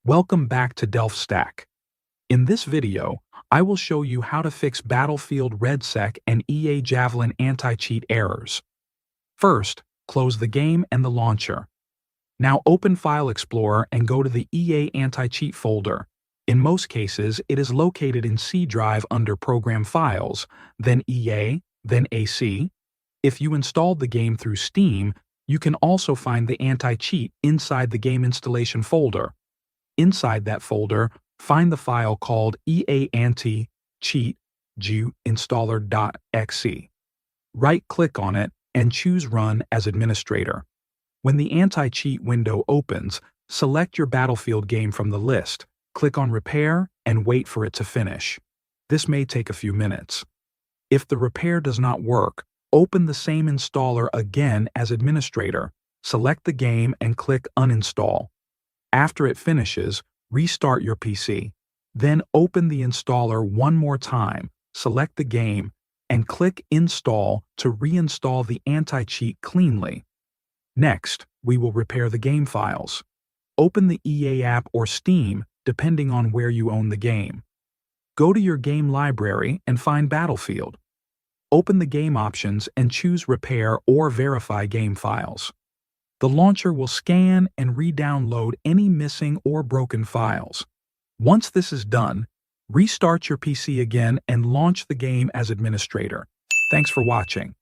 Welcome back to DelphStack. In this video, I will show you how to fix Battlefield REDSEC and EA Javelin Anticheat errors. First, close the game and the launcher. Now open File Explorer and go to the EA Anticheat folder. In most cases, it is located in C drive under Program Files, then EA, then AC. If you installed the game through Steam, you can also find the anti-cheat inside the game installation folder. Inside that folder, find the file called EA Anticheat installer.exe. Right-click on it and choose Run as administrator. When the anti-cheat window opens, select your Battlefield game from the list, click on Repair, and wait for it to finish. This may take a few minutes. If the repair does not work, open the same installer again as administrator, select the game and click Uninstall. After it finishes, restart your PC. Then open the installer one more time, select the game, and click Install to reinstall the anti-cheat cleanly. Next, we will repair the game files. Open the EA app or Steam, depending on where you own the game. Go to your game library and find Battlefield. Open the game options and choose Repair or Verify game files. The launcher will scan and re-download any missing or broken files. Once this is done, restart your PC again and launch the game as administrator. Thanks for watching.